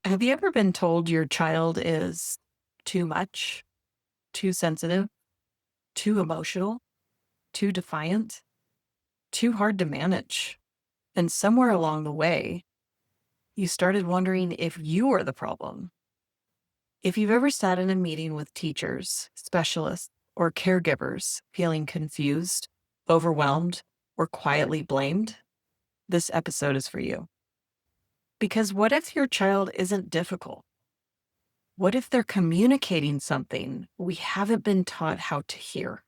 Have you ever been told your child is too much, too sensitive, too emotional, too defiant, too hard to manage? And somewhere along the way, you started wondering if you were the problem. If you've ever sat in a meeting with teachers, specialists, or caregivers feeling confused, overwhelmed, or quietly blamed, this episode is for you. Because what if your child isn't difficult? What if they're communicating something we haven't been taught how to hear?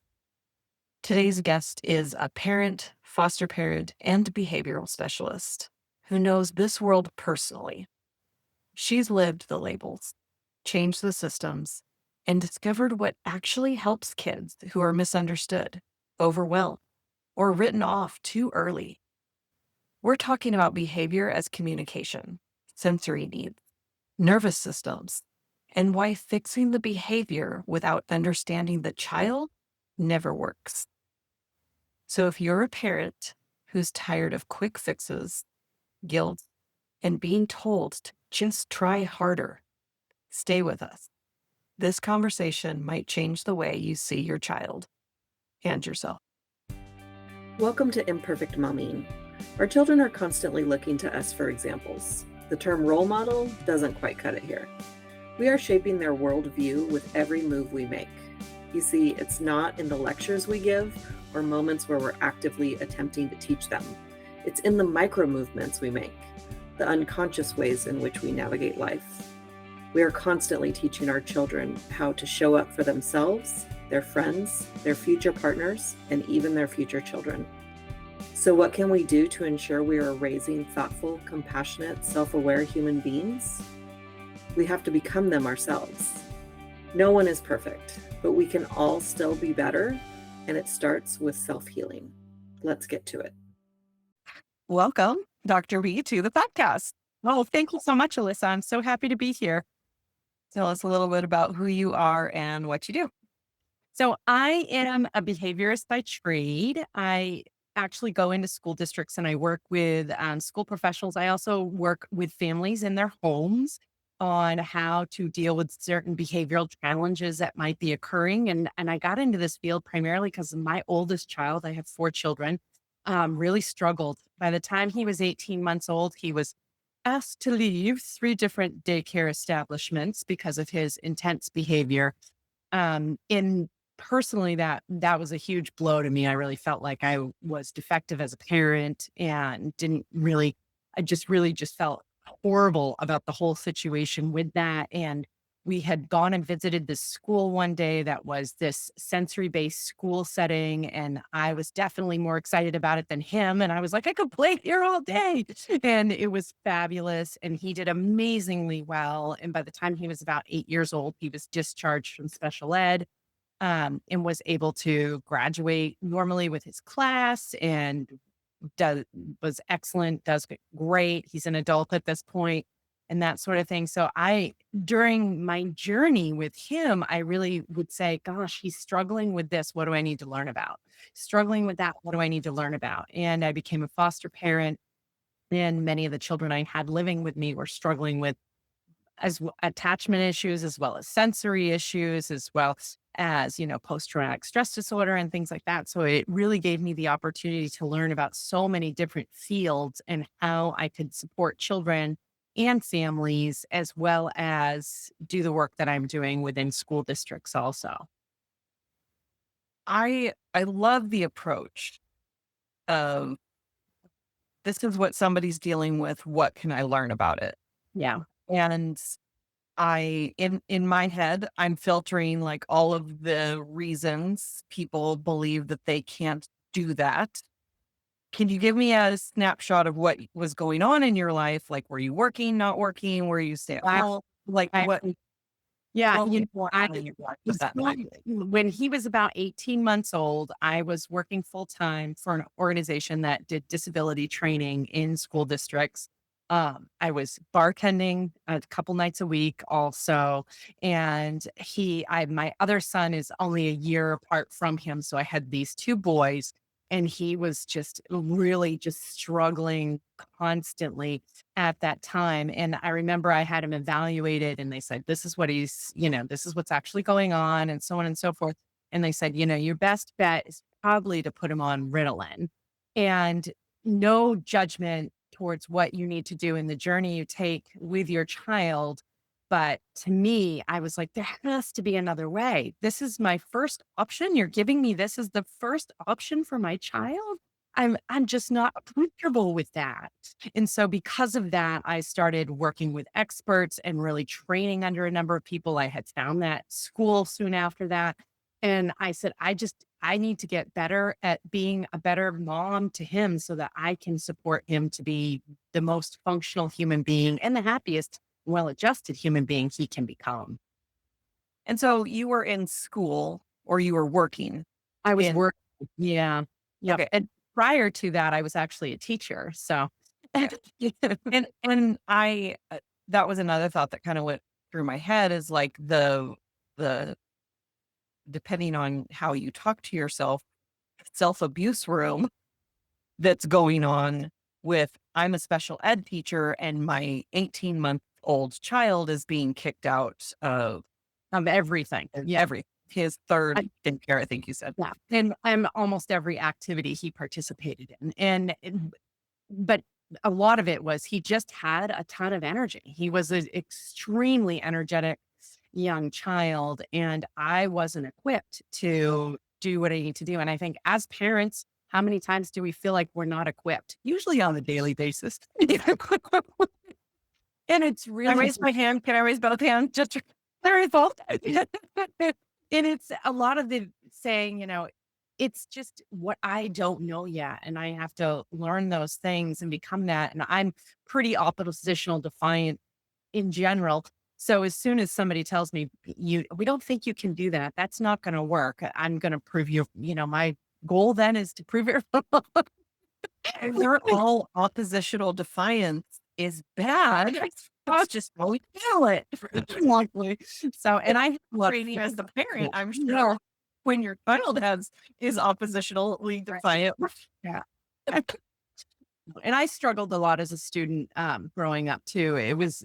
Today's guest is a parent, foster parent, and behavioral specialist who knows this world personally. She's lived the labels, changed the systems, and discovered what actually helps kids who are misunderstood, overwhelmed, or written off too early. We're talking about behavior as communication, sensory needs, nervous systems, and why fixing the behavior without understanding the child never works. So if you're a parent who's tired of quick fixes, guilt, and being told to just try harder, stay with us. This conversation might change the way you see your child and yourself. Welcome to Imperfect Moming. Our children are constantly looking to us for examples. The term role model doesn't quite cut it here. We are shaping their worldview with every move we make. You see, it's not in the lectures we give or moments where we're actively attempting to teach them. It's in the micro movements we make, the unconscious ways in which we navigate life. We are constantly teaching our children how to show up for themselves, their friends, their future partners, and even their future children. So what can we do to ensure we are raising thoughtful, compassionate, self-aware human beings? We have to become them ourselves. No one is perfect, but we can all still be better, and it starts with self-healing. Let's get to it. Welcome, Dr. B, to the podcast. Oh, thank you so much, Alyssa. I'm so happy to be here. Tell us a little bit about who you are and what you do. So I am a behaviorist by trade. I actually go into school districts and I work with school professionals. I also work with families in their homes on how to deal with certain behavioral challenges that might be occurring. And I got into this field primarily because my oldest child, I have 4 children, really struggled. By the time he was 18 months old, he was asked to leave 3 different daycare establishments because of his intense behavior. In personally, that was a huge blow to me. I really felt like I was defective as a parent and didn't really, I just really just felt horrible about the whole situation with that. And we had gone and visited this school one day that was this sensory based school setting. And I was definitely more excited about it than him. And I was like, I could play here all day. And it was fabulous. And he did amazingly well. And by the time he was about 8 years old, he was discharged from special ed, and was able to graduate normally with his class and does was excellent, does great. He's an adult at this point and that sort of thing. So during my journey with him, I really would say, gosh, he's struggling with this. What do I need to learn about? Struggling with that. What do I need to learn about? And I became a foster parent. And many of the children I had living with me were struggling with attachment issues, as well as sensory issues, as well as, post-traumatic stress disorder and things like that. So it really gave me the opportunity to learn about so many different fields and how I could support children and families, as well as do the work that I'm doing within school districts also. I love the approach of this is what somebody's dealing with. What can I learn about it? Yeah. And in my head, I'm filtering like all of the reasons people believe that they can't do that. Can you give me a snapshot of what was going on in your life? Like, were you working, not working? Were you stay at I, home? Like I, yeah, what was going I on in your life with was that? when he was about 18 months old, I was working full time for an organization that did disability training in school districts. I was bartending a couple nights a week also. And my other son is only a year apart from him. So I had these 2 boys And he was just really just struggling constantly at that time. And I remember I had him evaluated and they said, this is what this is what's actually going on, and so on and so forth. And they said, your best bet is probably to put him on Ritalin, and no judgment towards what you need to do in the journey you take with your child. But to me, I was like, there has to be another way. This is my first option. You're giving me this as the first option for my child. I'm just not comfortable with that. And so because of that, I started working with experts and really training under a number of people. I had found that school soon after that. And I said, I need to get better at being a better mom to him so that I can support him to be the most functional human being and the happiest, well-adjusted human being he can become. And so you were in school or you were working I was in working. Yeah. Yep. okay. And prior to that, I was actually a teacher. So Okay. And I that was another thought that kind of went through my head is like the depending on how you talk to yourself, self-abuse room that's going on with I'm a special ed teacher and my 18-month-old child is being kicked out of everything. of Yeah. his third I, daycare, I think you said. yeah. And almost every activity he participated in. But a lot of it was he just had a ton of energy. He was an extremely energetic young child, and I wasn't equipped to do what I need to do. And I think as parents, how many times do we feel like we're not equipped? Usually on a daily basis. And it's I really raise my hand. Can I raise both hands? Just to clarify. And it's a lot of the saying, it's just what I don't know yet. And I have to learn those things and become that. And I'm pretty oppositional defiant in general. So as soon as somebody tells me we don't think you can do that, that's not going to work. I'm going to prove my goal then is to prove it wrong. they're all oppositional defiance is bad. It's just how we feel it. Likely. So, and I have a lot of Training as the parent, I'm sure yeah, when your child is oppositionally defiant. yeah. And I struggled a lot as a student growing up too.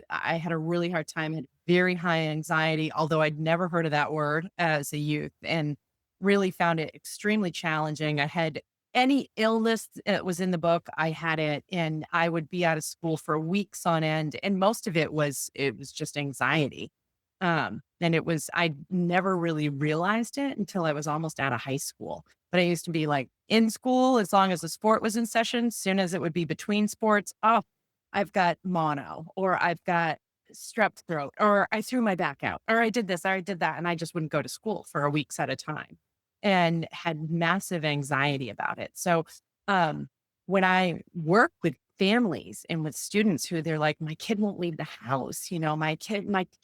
I had a really hard time, had very high anxiety, although I'd never heard of that word as a youth, and really found it extremely challenging. I had any illness that was in the book, I had it, and I would be out of school for weeks on end. And most of it was just anxiety. And I never really realized it until I was almost out of high school. But I used to be like in school, as long as the sport was in session, soon as it would be between sports, oh, I've got mono, or I've got strep throat, or I threw my back out, or I did this, or I did that. And I just wouldn't go to school for a weeks at a time and had massive anxiety about it. So, um, when I work with families and with students who they're like, my kid won't leave the house, my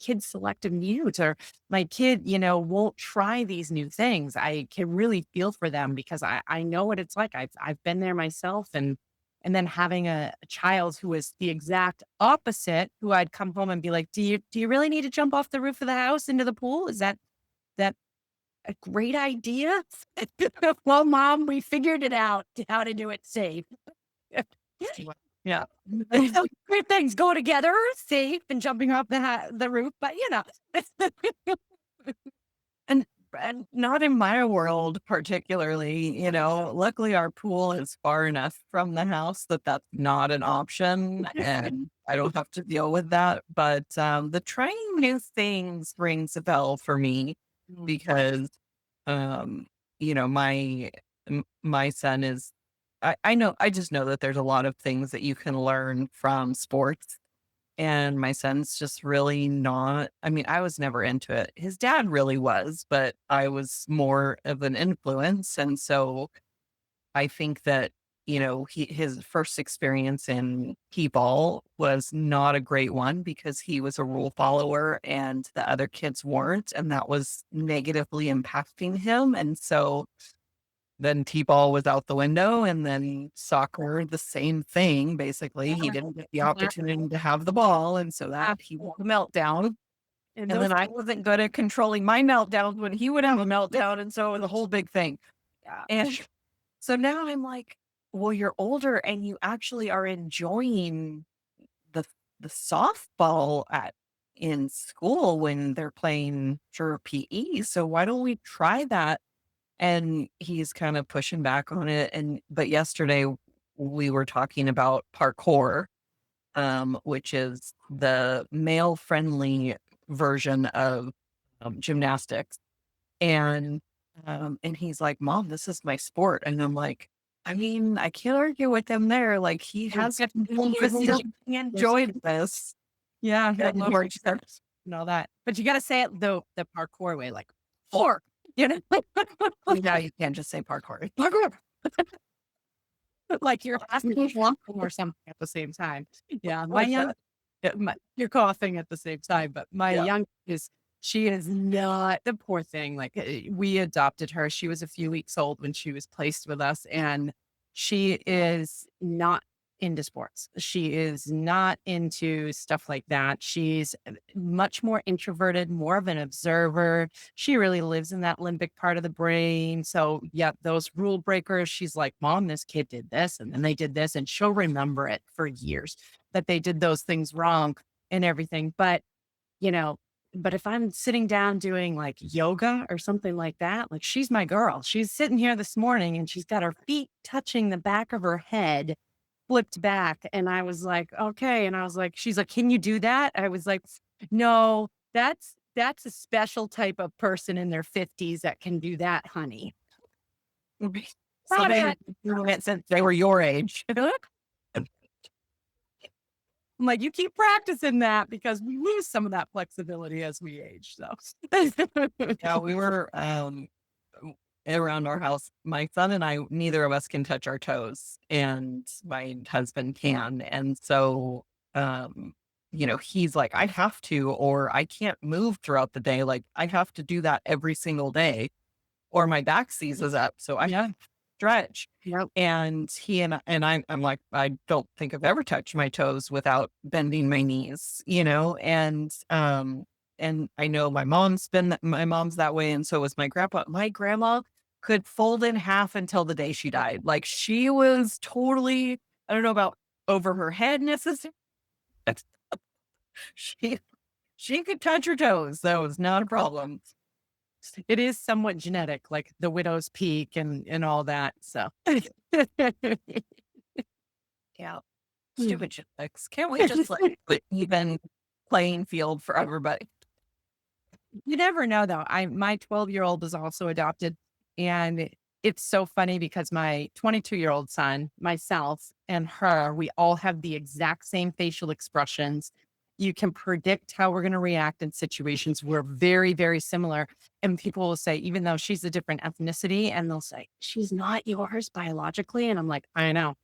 kid's selective mute, or my kid, won't try these new things. I can really feel for them because I know what it's like. I've been there myself, and then having a child who is the exact opposite, who I'd come home and be like, do you really need to jump off the roof of the house into the pool? Is that a great idea? Well, mom, we figured it out how to do it safe. Yeah. Great things go together, safe and jumping off the roof, but And and not in my world particularly, luckily our pool is far enough from the house that that's not an option and I don't have to deal with that. But the trying new things rings a bell for me Mm. because um, my son is I just know that there's a lot of things that you can learn from sports and my son's just really not I mean, I was never into it. His dad really was, but I was more of an influence, and so I think that, his first experience in T-ball was not a great one because he was a rule follower and the other kids weren't, and that was negatively impacting him, and so then T-ball was out the window, and then soccer, the same thing, basically. He didn't get the opportunity to have the ball, and so that he had a meltdown. And And those then I wasn't good at controlling my meltdowns when he would have a meltdown, and so it was a whole big thing. yeah. And So now I'm like, well, you're older and you actually are enjoying the the softball at in school when they're playing for PE. So why don't we try that? And he's kind of pushing back on it. And but yesterday we were talking about parkour, which is the male friendly version of gymnastics. And and he's like, "Mom, this is my sport." And I'm like, I mean, I can't argue with him there. Like he has he enjoyed this. Yeah, Good and Lord, and all that. But you gotta say it the parkour way, like, "Four," you know? now you can't just say parkour. Parkour. Like you're asking or something at the same time. Yeah, my young you're coughing at the same time, but my Yeah. young is she is not the poor thing. Like we adopted her. She was a few weeks old when she was placed with us, and she is not into sports. She is not into stuff like that. She's much more introverted, more of an observer. She really lives in that limbic part of the brain. So, yeah, those rule breakers, she's like, Mom, this kid did this, and then they did this, and she'll remember it for years that they did those things wrong and everything. You know, but if I'm sitting down doing like yoga or something like that, like she's my girl. She's sitting here this morning and she's got her feet touching the back of her head flipped back. And I was like, okay. And I was like, she's like, can you do that? I was like, no, that's a special type of person in their 50s that can do that, honey. So Proud of they it. were doing it since they were your age. I'm like, you keep practicing that because we lose some of that flexibility as we age. So Yeah, we were around our house. My son and I, neither of us can touch our toes, and my husband can. And so, he's like, I have to, or I can't move throughout the day. Like, I have to do that every single day, or my back seizes up. So I yeah. stretch. Yep. And I'm like, I don't think I've ever touched my toes without bending my knees, and I know my mom's that way, and so was my grandpa. My grandma could fold in half until the day she died. Like she was totally, I don't know about over her head necessarily. She she could touch her toes. That was not a problem. It is somewhat genetic, like the widow's peak and all that. So Yeah. Hmm. Stupid genetics. Can't we just like put even playing field for everybody? You never know though. My 12-year-old is also adopted, and it's so funny because my 22-year-old son, myself, and her, we all have the exact same facial expressions. You can predict how we're going to react in situations. We're very, very similar. And people will say, even though she's a different ethnicity, and they'll say, she's not yours biologically. And I'm like, I know.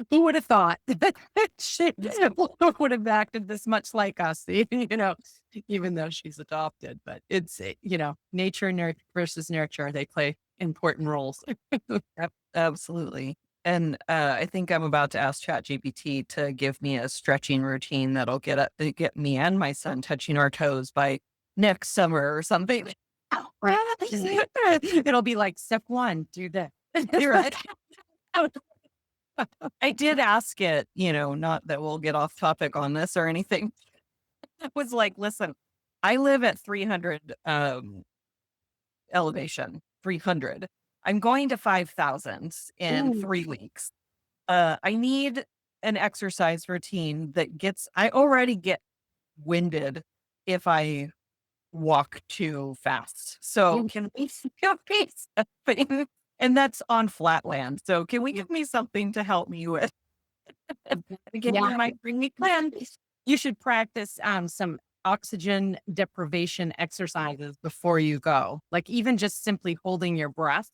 Who would have thought that she would have acted this much like us, even though she's adopted. But it's, nature versus nurture, they play important roles. Absolutely. And I think I'm about to ask ChatGPT to give me a stretching routine that'll get me and my son touching our toes by next summer or something. It'll be like step one, do this. You're right. I did ask it, not that we'll get off topic on this or anything. I was like, listen, I live at 300 elevation, 300. I'm going to 5,000 in Ooh. 3 weeks. I need an exercise routine I already get winded if I walk too fast. So can we give me something? And that's on flat land. So can we give me something to help me with? Again, Yeah. you might bring me plan. You should practice some oxygen deprivation exercises before you go. Like even just simply holding your breath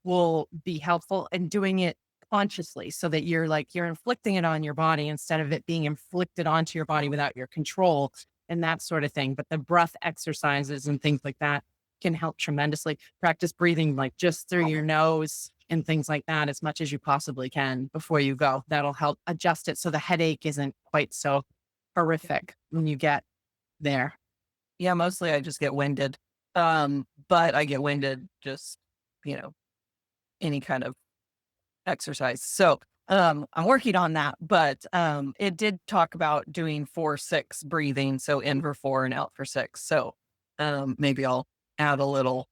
will be helpful, and doing it consciously so that you're inflicting it on your body instead of it being inflicted onto your body without your control and that sort of thing. But the breath exercises and things like that can help tremendously. Practice breathing like just through your nose and things like that as much as you possibly can before you go. That'll help adjust it so the headache isn't quite so horrific when you get there. Yeah, mostly I just get winded. But I get winded just, you know, any kind of exercise. So, I'm working on that, but, it did talk about doing 4-6 breathing, so in for 4 and out for 6. So, maybe I'll add a little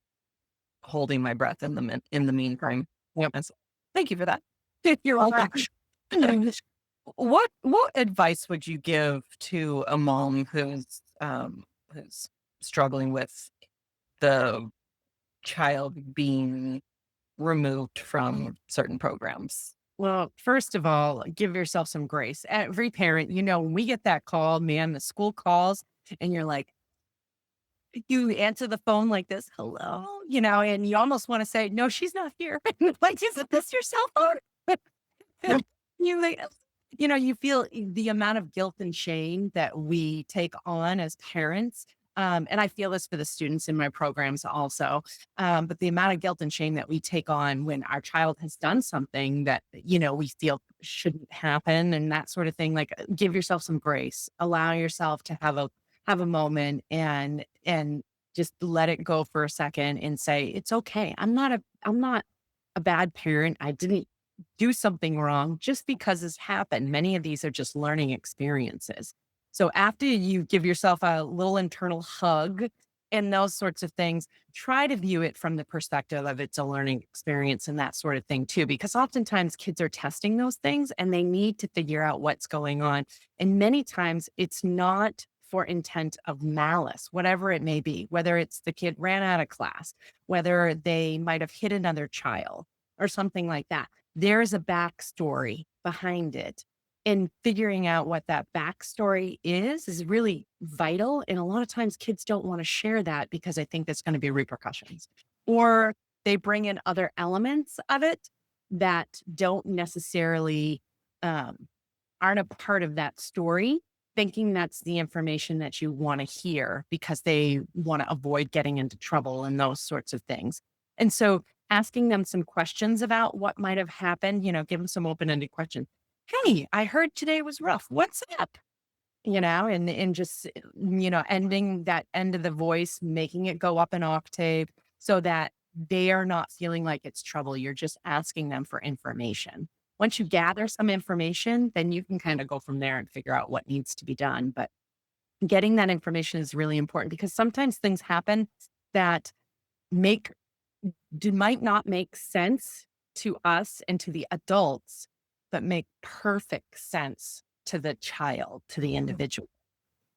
holding my breath in the meantime. Yep. Thank you for that. You're welcome. What advice would you give to a mom who's struggling with the child being removed from certain programs? Well, first of all, give yourself some grace. Every parent, when we get that call, man, the school calls, and you're like, you answer the phone like this, hello, and you almost want to say, no, she's not here. Like, isn't this your cell phone? You like, you feel the amount of guilt and shame that we take on as parents. And I feel this for the students in my programs also. But the amount of guilt and shame that we take on when our child has done something that, we feel shouldn't happen and that sort of thing. Like, give yourself some grace, allow yourself to have a moment and just let it go for a second and say, it's okay. I'm not a bad parent. I didn't do something wrong just because this happened. Many of these are just learning experiences. So after you give yourself a little internal hug and those sorts of things, try to view it from the perspective of it's a learning experience and that sort of thing too, because oftentimes kids are testing those things and they need to figure out what's going on. And many times it's not for intent of malice, whatever it may be, whether it's the kid ran out of class, whether they might have hit another child or something like that. There's a backstory behind it. And figuring out what that backstory is really vital. And a lot of times kids don't want to share that because I think there's going to be repercussions. Or they bring in other elements of it that don't necessarily um, aren't a part of that story, thinking that's the information that you want to hear because they want to avoid getting into trouble and those sorts of things. And so asking them some questions about what might have happened, give them some open-ended questions. Hey, I heard today was rough. What's up? And just, ending that end of the voice, making it go up an octave so that they are not feeling like it's trouble. You're just asking them for information. Once you gather some information, then you can kind of go from there and figure out what needs to be done. But getting that information is really important because sometimes things happen that make might not make sense to us and to the adults, but make perfect sense to the child, to the individual.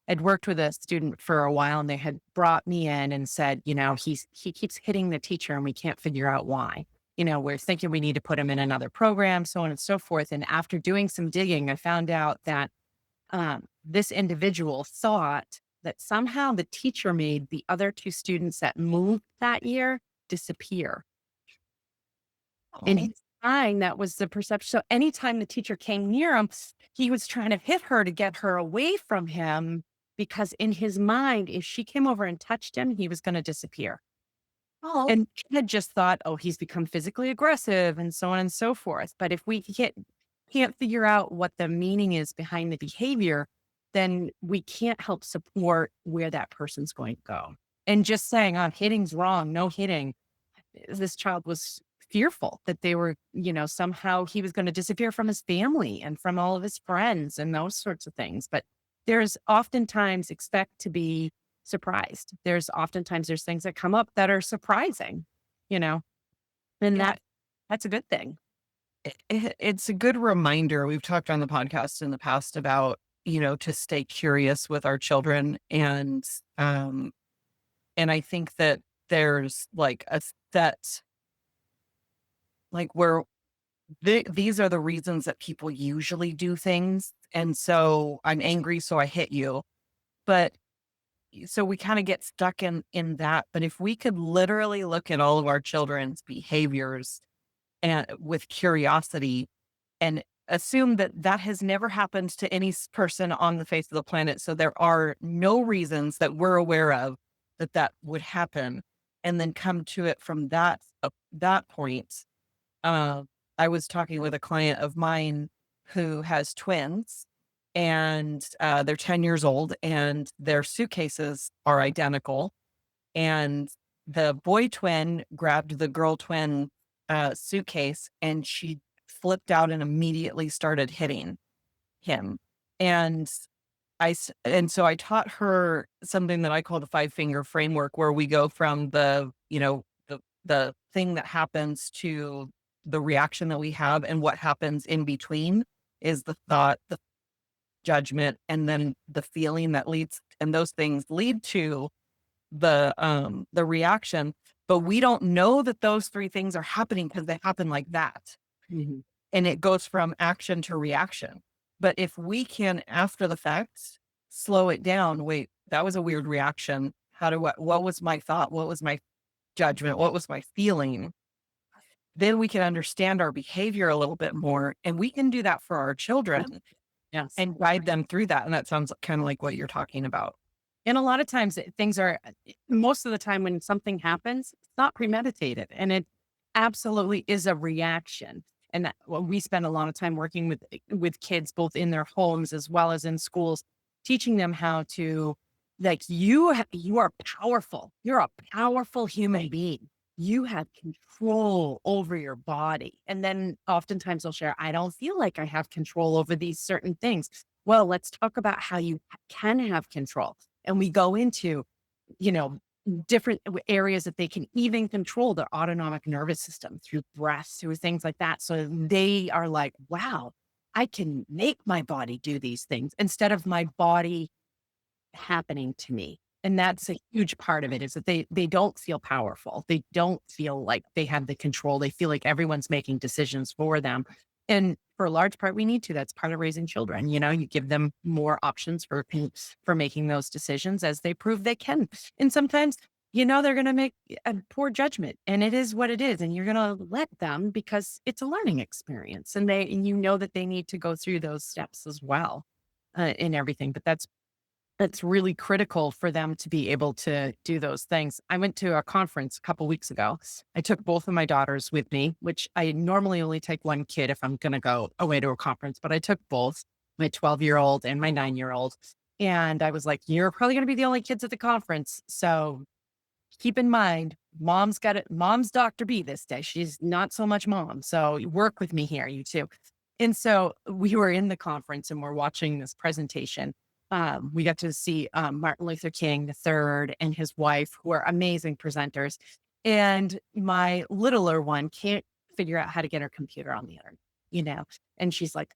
I'd worked with a student for a while and they had brought me in and said, he keeps hitting the teacher and we can't figure out why. We're thinking we need to put him in another program, so on and so forth. And after doing some digging, I found out that this individual thought that somehow the teacher made the other two students that moved that year disappear. In Oh, his mind, that was the perception. So anytime the teacher came near him, he was trying to hit her to get her away from him because in his mind, if she came over and touched him, he was going to disappear. oh, And she had just thought, oh, he's become physically aggressive and so on and so forth. But if we can't figure out what the meaning is behind the behavior, then we can't help support where that person's going to go. And just saying, hitting's wrong, no hitting, this child was fearful that they were, somehow he was going to disappear from his family and from all of his friends and those sorts of things. But there's oftentimes expect to be surprised. There's things that come up that are surprising, you know, and yeah. that's a good thing. It's a good reminder. We've talked on the podcast in the past about, to stay curious with our children. Um, and I think that there's like a set, like where these are the reasons that people usually do things. And so I'm angry, so I hit you. But so we kind of get stuck in that. But if we could literally look at all of our children's behaviors and with curiosity and assume that that has never happened to any person on the face of the planet. So there are no reasons that we're aware of that that would happen, and then come to it from that point. Uh, I was talking with a client of mine who has twins, and they're 10 years old, and their suitcases are identical. And the boy twin grabbed the girl twin suitcase, and she flipped out and immediately started hitting him. And and so I taught her something that I call the 5 finger framework, where we go from the thing that happens to the reaction that we have, and what happens in between is the thought, the judgment, and then the feeling that leads, and those things lead to the reaction. But we don't know that those 3 things are happening because they happen like that. Mhm. And it goes from action to reaction. But if we can, after the fact, slow it down, wait, that was a weird reaction. What was my thought? What was my judgment? What was my feeling? Then we can understand our behavior a little bit more. And we can do that for our children Yes. and guide them through that. And that sounds kind of like what you're talking about. And a lot of times things are, most of the time when something happens, it's not premeditated and it absolutely is a reaction. And well, we spend a lot of time working with kids, both in their homes as well as in schools, teaching them how to, like, you are powerful. You're a powerful human being. You have control over your body. And then oftentimes they'll share, I don't feel like I have control over these certain things. Well, let's talk about how you can have control. And we go into, you know, different areas that they can even control their autonomic nervous system through breaths, through things like that. So they are like, wow, I can make my body do these things instead of my body happening to me. And that's a huge part of it, is that they don't feel powerful. They don't feel like they have the control. They feel like everyone's making decisions for them. And for a large part, we need to. That's part of raising children. You know, you give them more options for making those decisions as they prove they can. And sometimes, they're going to make a poor judgment, and it is what it is. And you're going to let them, because it's a learning experience, and you know that they need to go through those steps as well, in everything. But that's really critical for them to be able to do those things. I went to a conference a couple weeks ago. I took both of my daughters with me, which I normally only take one kid if I'm going to go away to a conference, but I took both, my 12-year-old and my 9-year-old. And I was like, you're probably going to be the only kids at the conference. So keep in mind, mom's got it. Mom's Dr. B this day. She's not so much mom. So you work with me here, you two. And so we were in the conference and we're watching this presentation. We got to see Martin Luther King the third and his wife, who are amazing presenters. And my littler one can't figure out how to get her computer on the internet, you know. And she's like,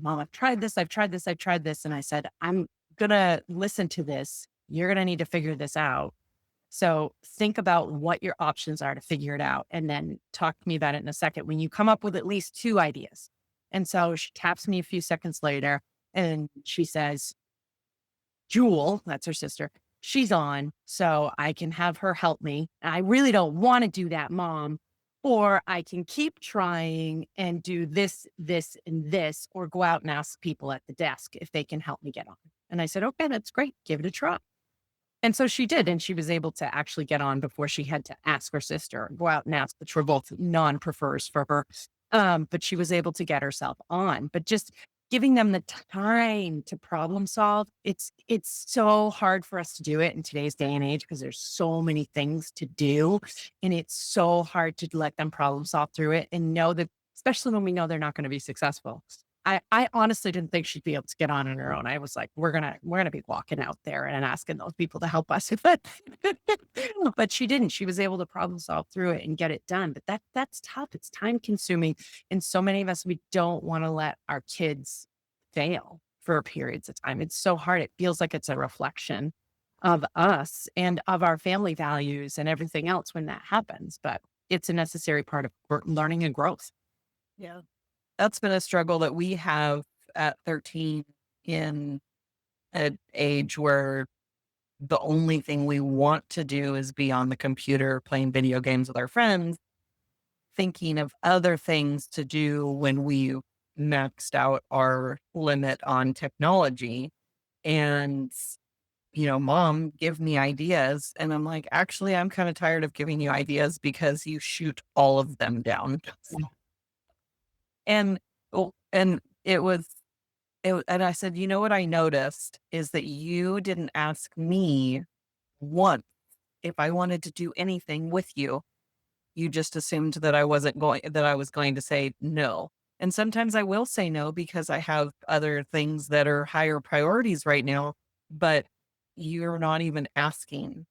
Mom, I've tried this, I've tried this, I've tried this. And I said, I'm gonna listen to this. You're gonna need to figure this out. So think about what your options are to figure it out, and then talk to me about it in a second when you come up with at least 2 ideas. And so she taps me a few seconds later and she says, Jewel, that's her sister, she's on, so I can have her help me. I really don't want to do that, Mom. Or I can keep trying and do this, this, and this, or go out and ask people at the desk if they can help me get on. And I said, okay, that's great. Give it a try. And so she did, and she was able to actually get on before she had to ask her sister, go out and ask, which were both non-prefers for her. But she was able to get herself on. But just giving them the time to problem solve, it's so hard for us to do it in today's day and age because there's so many things to do, and it's so hard to let them problem solve through it and know that, especially when we know they're not going to be successful. I honestly didn't think she'd be able to get on her own. I was like, we're gonna be walking out there and asking those people to help us. But she didn't. She was able to problem solve through it and get it done. But that's tough. It's time consuming. And so many of us, we don't want to let our kids fail for periods of time. It's so hard. It feels like it's a reflection of us and of our family values and everything else when that happens. But it's a necessary part of learning and growth. Yeah. That's been a struggle that we have at 13, in an age where the only thing we want to do is be on the computer playing video games with our friends, thinking of other things to do when we maxed out our limit on technology. And, Mom, give me ideas. And I'm like, actually, I'm kind of tired of giving you ideas because you shoot all of them down. And and and I said, "You know what I noticed is that you didn't ask me once if I wanted to do anything with you. You just assumed that I was going to say no. And sometimes I will say no because I have other things that are higher priorities right now, but you're not even asking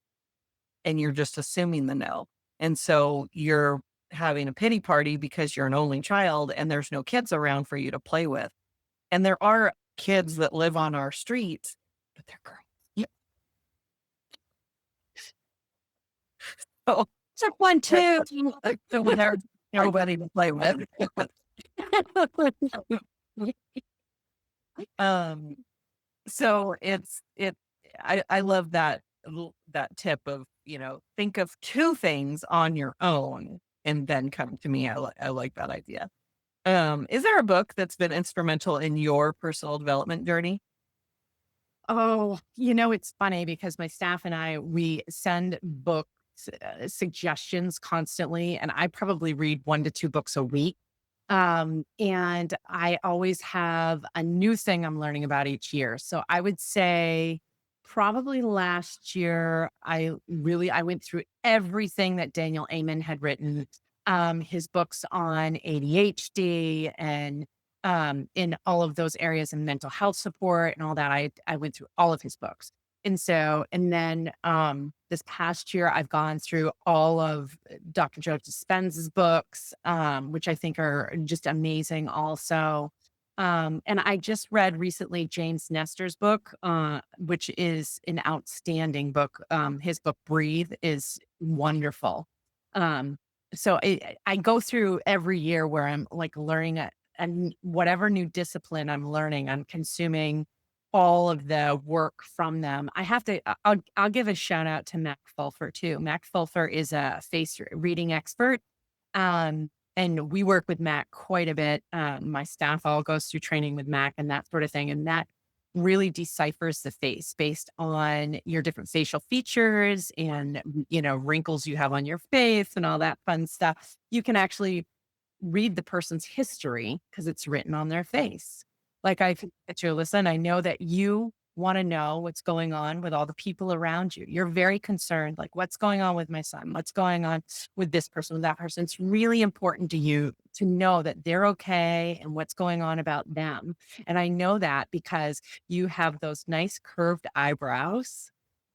and you're just assuming the no. And so you're having a pity party because you're an only child and there's no kids around for you to play with. And there are kids that live on our streets, but they're girls. Yeah. Oh, took one too. So when there's nobody to play with. um, so I love that tip of, think of two things on your own and then come to me. I like that idea. Is there a book that's been instrumental in your personal development journey? Oh, it's funny because my staff and I, we send book suggestions constantly, and I probably read 1 to 2 books a week. And I always have a new thing I'm learning about each year. So I would say probably last year, I went through everything that Daniel Amen had written, his books on ADHD and in all of those areas and mental health support and all that. I went through all of his books. And then this past year, I've gone through all of Dr. Joe Dispenza's books, which I think are just amazing also. And I just read recently James Nestor's book, which is an outstanding book. His book, Breathe, is wonderful. Um, so I go through every year where I'm like learning and whatever new discipline I'm learning, I'm consuming all of the work from them. I have to I'll give a shout out to Mac Fulfer too. Mac Fulfer is a reading expert. And we work with Mac quite a bit. My staff all goes through training with Mac and that sort of thing. And that really deciphers the face based on your different facial features and wrinkles you have on your face and all that fun stuff. You can actually read the person's history because it's written on their face. Like I think at you, listen, I know that you want to know what's going on with all the people around you. You're very concerned, like what's going on with my son? What's going on with this person, with that person? It's really important to you to know that they're okay and what's going on about them. And I know that because you have those nice curved eyebrows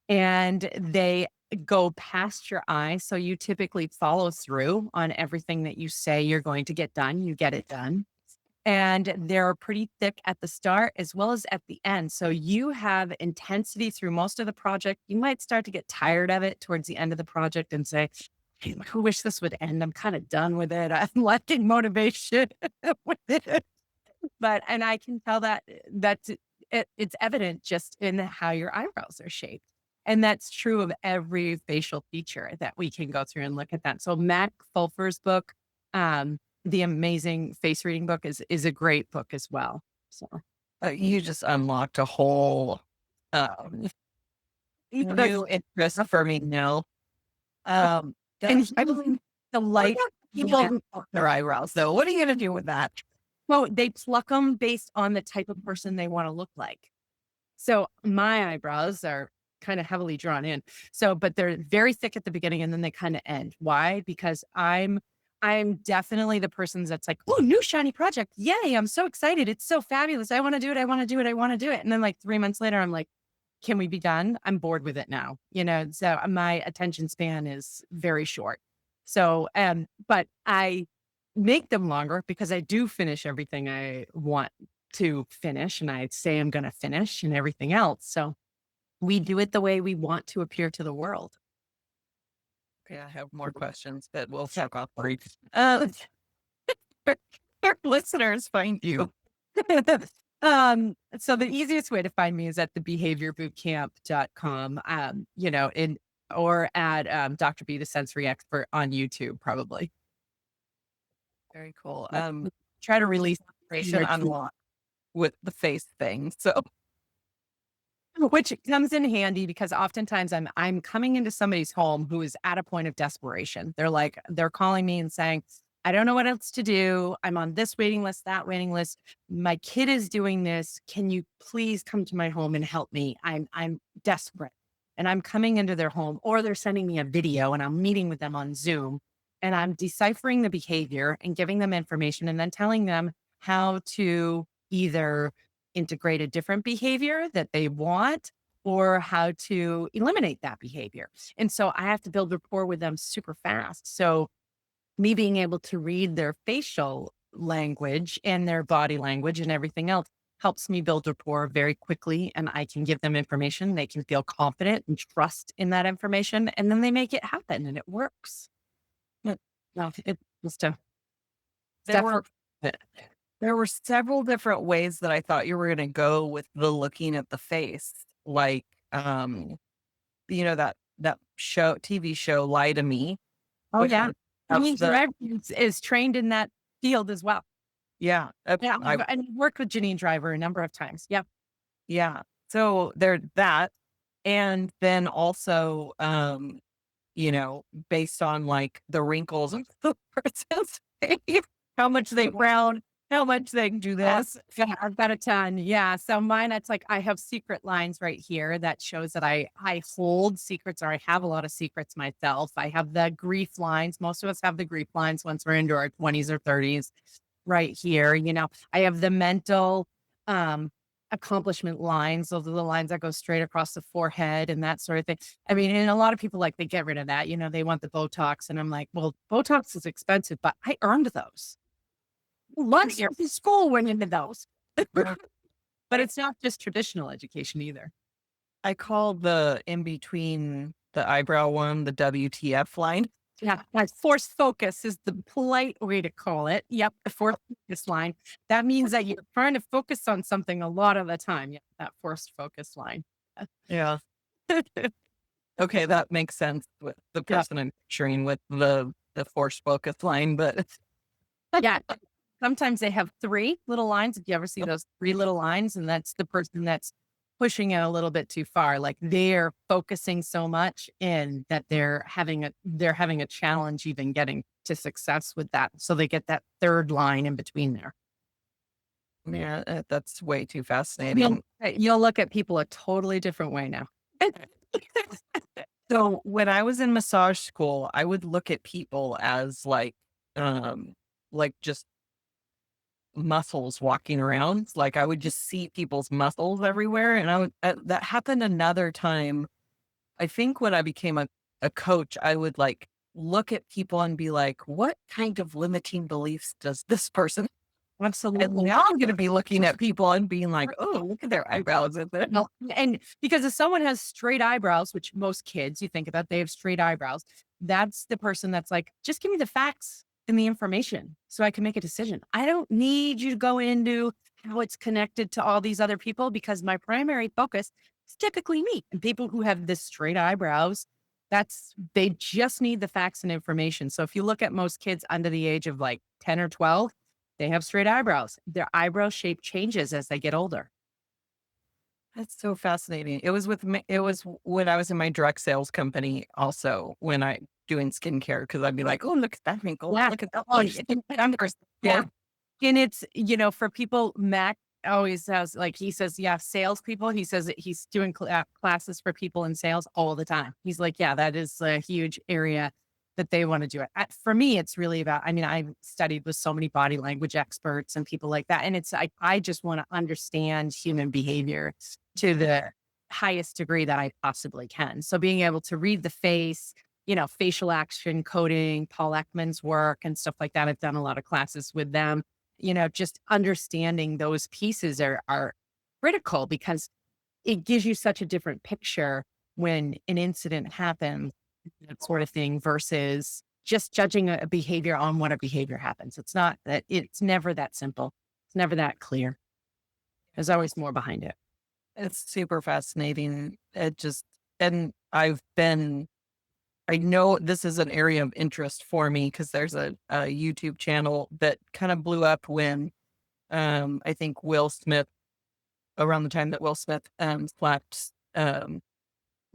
and they go past your eyes. So you typically follow through on everything that you say you're going to get done. You get it done. And they're pretty thick at the start as well as at the end. So you have intensity through most of the project. You might start to get tired of it towards the end of the project and say, "Hey, I wish this would end. I'm kind of done with it. I'm lacking motivation with it." And I can tell it's evident just in how your eyebrows are shaped. And that's true of every facial feature that we can go through and look at that. So Mac Fulfer's book, The Amazing Face Reading Book is a great book as well. So You just unlocked a whole um, new interest for me now. Um, and I believe the what light about people who pluck their eyebrows though? What are you gonna do with that? well, they pluck them based on the type of person they want to look like. So my eyebrows are kind of heavily drawn in. So, but they're very thick at the beginning and then they kind of end. Why? Because I'm definitely the person that's like, oh, new shiny project. Yay. I'm so excited. It's so fabulous. I want to do it. I want to do it. I want to do it. And then like 3 months later, I'm like, can we be done? I'm bored with it now. So my attention span is very short. So, but I make them longer because I do finish everything I want to finish and I say I'm going to finish and everything else. So we do it the way we want to appear to the world. Okay, I have more questions, but we'll talk off break. Uh, where listeners find you. So the easiest way to find me is at thebehaviorbootcamp.com, or at Dr. B, the sensory expert on YouTube, probably. Very cool. Try to release Information unlocked with the face thing. So which comes in handy because oftentimes I'm coming into somebody's home who is at a point of desperation. They're calling me and saying, I don't know what else to do. I'm on this waiting list, that waiting list. My kid is doing this. Can you please come to my home and help me? I'm desperate. And I'm coming into their home or they're sending me a video and I'm meeting with them on Zoom. and I'm deciphering the behavior and giving them information and then telling them how to either integrate a different behavior that they want or how to eliminate that behavior. And so I have to build rapport with them super fast. So me being able to read their facial language and their body language and everything else helps me build rapport very quickly. And I can give them information. They can feel confident and trust in that information. And then they make it happen and it works. But no, it just a There were definitely. there were several different ways that I thought you were gonna go with the looking at the face. Like, that TV show, Lie to Me, Oh, which yeah. would I have mean, the is trained in that field as well. yeah, Yeah. I And worked with Janine Driver a number of times. Yep. yeah. So there that, and then also, based on, like, the wrinkles of the person's face, how much they frown, how much they do this. Yeah, I've got a ton. Yeah. So mine, it's like I have secret lines right here that shows that I hold secrets or I have a lot of secrets myself. I have the grief lines. Most of us have the grief lines once we're into our 20s or 30s right here. I have the mental um accomplishment lines. Those are the lines that go straight across the forehead and that sort of thing. I mean, and a lot of people like they get rid of that. They want the Botox. And I'm like, well, Botox is expensive, but I earned those. Months of school went into those. But it's not just traditional education either. I call the in between the eyebrow one the WTF line. Yeah, that's forced focus is the polite way to call it. Yep, the forced focus line. That means that you're trying to focus on something a lot of the time. Yeah, that forced focus line. Yeah. Okay, that makes sense with the Yeah, person I'm picturing with the forced focus line, but yeah. Sometimes they have three little lines. If you ever see those three little lines, and that's the person that's pushing it a little bit too far. Like they're focusing so much in that they're having a challenge even getting to success with that. So they get that third line in between there. yeah, that's way too You'll fascinating. you'll look at people a totally different way now. So when I was in massage school, I would look at people as just muscles walking around. Like I would just see people's muscles everywhere. And that happened another time. I think when I became a coach, I would like look at people and be like, what kind of limiting beliefs does this person? And Absolutely. now I'm going to be looking at people and being like, oh, look at their eyebrows. Is it? Well, and because if someone has straight eyebrows, which most kids, you think about, they have straight eyebrows, that's the person that's like, just give me the facts and the information so I can make a decision. I don't need you to go into how it's connected to all these other people because my primary focus is typically me. And people who have this straight eyebrows, they just need the facts and information. So if you look at most kids under the age of like 10 or 12, they have straight eyebrows. Their eyebrow shape changes as they get older. That's so fascinating. It was when I was in my direct sales company also when I doing skincare because I'd be like, oh, look at that wrinkle. Yeah. Look at that Oh, one. yeah. And it's, for people, Mac always has, like, he says, yeah, salespeople. He says that he's doing classes for people in sales all the time. He's like, yeah, that is a huge area that they want to do it. For me, it's really about, I mean, I've studied with so many body language experts and people like that. And I just want to understand human behavior to the highest degree that I possibly can. So being able to read the face, facial action coding, Paul Ekman's work and stuff like that. I've done a lot of classes with them. Just understanding those pieces are critical because it gives you such a different picture when an incident happens, that sort of thing, versus just judging a behavior on what a behavior happens. It's never that simple. It's never that clear. There's always more behind it. It's super fascinating. And I know this is an area of interest for me because there's a YouTube channel that kind of blew up when I think Will Smith, around the time that Will Smith slapped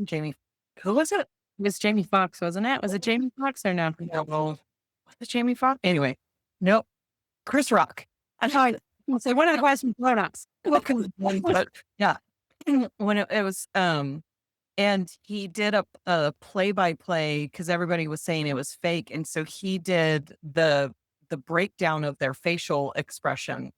Jamie. Who was it? It was Jamie Foxx, wasn't it? Was it Jamie Foxx or no? No, was it Jamie Foxx? Anyway, nope. Chris Rock. I thought so one of the questions grown-ups. But yeah, when it was And he did a play-by-play because everybody was saying it was fake, and so he did the breakdown of their facial expression,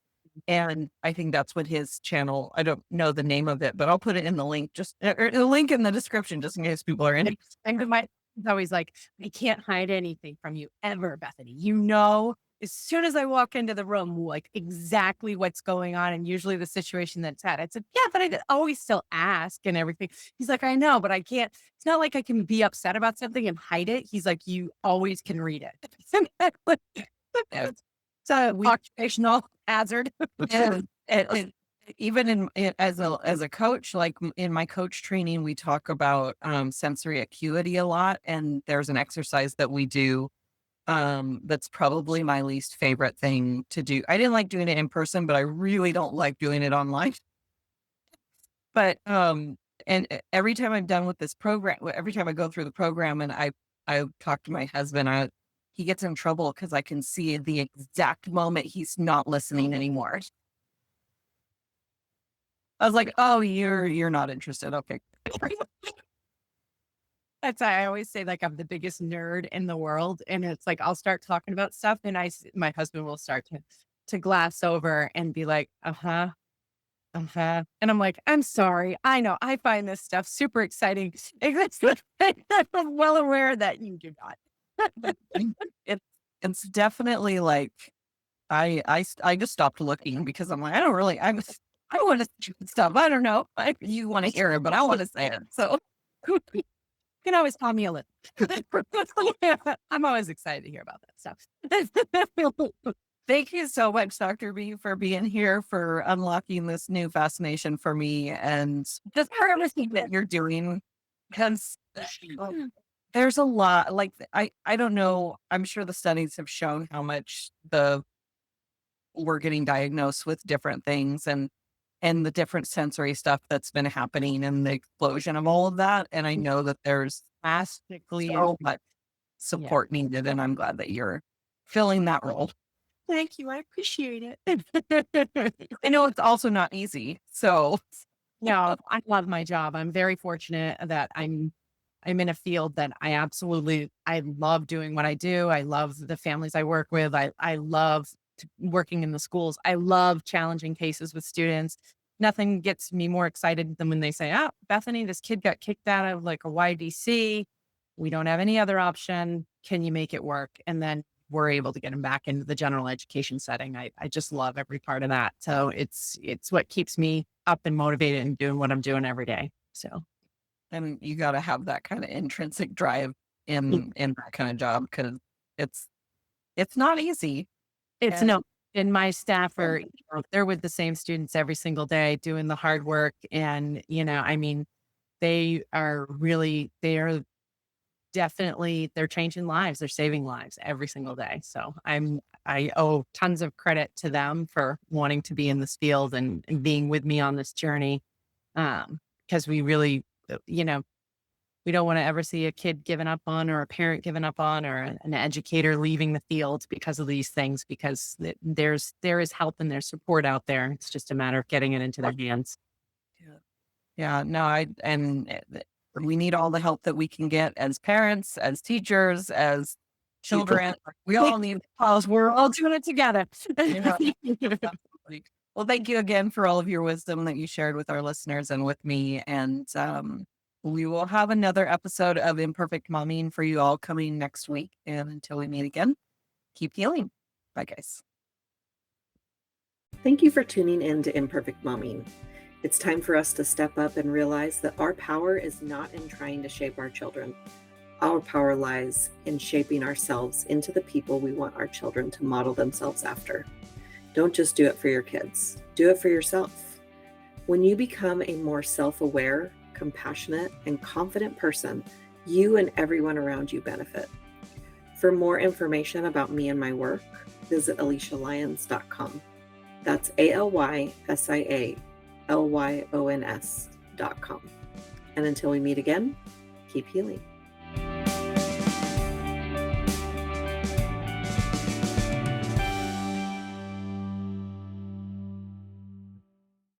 and I think that's what his channel I don't know the name of it, but I'll put it in the link just or the link in the description just in case people are in. And my it's always like, I can't hide anything from you ever, Bethany. You know, as soon as I walk into the room, like exactly what's going on and usually the situation that's at. I said, yeah, but I always still ask and everything. He's like, I know, but I can't. It's not like I can be upset about something and hide it. He's like, you always can read it. Yeah. So We occupational hazard. and even as a coach, like in my coach training, we talk about sensory acuity a lot, and there's an exercise that we do that's probably my least favorite thing to do. I didn't like doing it in person, but I really don't like doing it online. But and every time I'm done with this program, every time I go through the program and I talk to my husband, he gets in trouble because I can see the exact moment he's not listening anymore. I was like, "Oh, you're not interested. Okay." That's why I always say, like, I'm the biggest nerd in the world, and it's like, I'll start talking about stuff, and my husband will start to glass over and be like, "Uh-huh, uh-huh," and I'm like, "I'm sorry, I know, I find this stuff super exciting." I'm well aware that you do not. It it's definitely like I just stopped looking because I'm like, I want to say stuff. I don't know if you want to hear it, but I want to say it. So You can always call me a little. I'm always excited to hear about that stuff. thank you so much, Dr. B, for being here, for unlocking this new fascination for me and just for everything that you're doing. Because there's a lot like I don't know. I'm sure the studies have shown how much the we're getting diagnosed with different things and the different sensory stuff that's been happening and the explosion of all of that. And I know that there's Drastically, so much yeah. support needed, and I'm glad that you're filling that role. Thank you, I appreciate it. I know it's also not easy. So No, I love my job. I'm very fortunate that I'm in a field that I love doing what I do. I love the families I work with. I love working in the schools. I love challenging cases with students. Nothing gets me more excited than when they say, "Oh, Bethany, this kid got kicked out of like a YDC. We don't have any other option. Can you make it work?" And then we're able to get him back into the general education setting. I just love every part of that. So it's what keeps me up and motivated and doing what I'm doing every day. So and you gotta have that kind of intrinsic drive in that kind of job because it's it's not easy. it's And no and my staff are, they're with the same students every single day doing the hard work. And, I mean, they are definitely, they're changing lives. They're saving lives every single day. So I owe tons of credit to them for wanting to be in this field and being with me on this journey. Because we really, we don't want to ever see a kid given up on or a parent given up on or an educator leaving the field because of these things, because there is help and there's support out there. It's just a matter of getting it into their hands. yeah. Yeah, no, we need all the help that we can get as parents, as teachers, as children. We all need Because we're all doing it together. yeah, absolutely. Well, thank you again for all of your wisdom that you shared with our listeners and with me. And we will have another episode of Imperfect Momming for you all coming next week. And until we meet again, keep healing. Bye, guys. Thank you for tuning in to Imperfect Moming. It's time for us to step up and realize that our power is not in trying to shape our children. Our power lies in shaping ourselves into the people we want our children to model themselves after. Don't just do it for your kids, do it for yourself. When you become a more self-aware, compassionate, and confident person, you and everyone around you benefit. For more information about me and my work, visit AlysiaLyons.com. That's AlysiaLyons.com. And until we meet again, keep healing.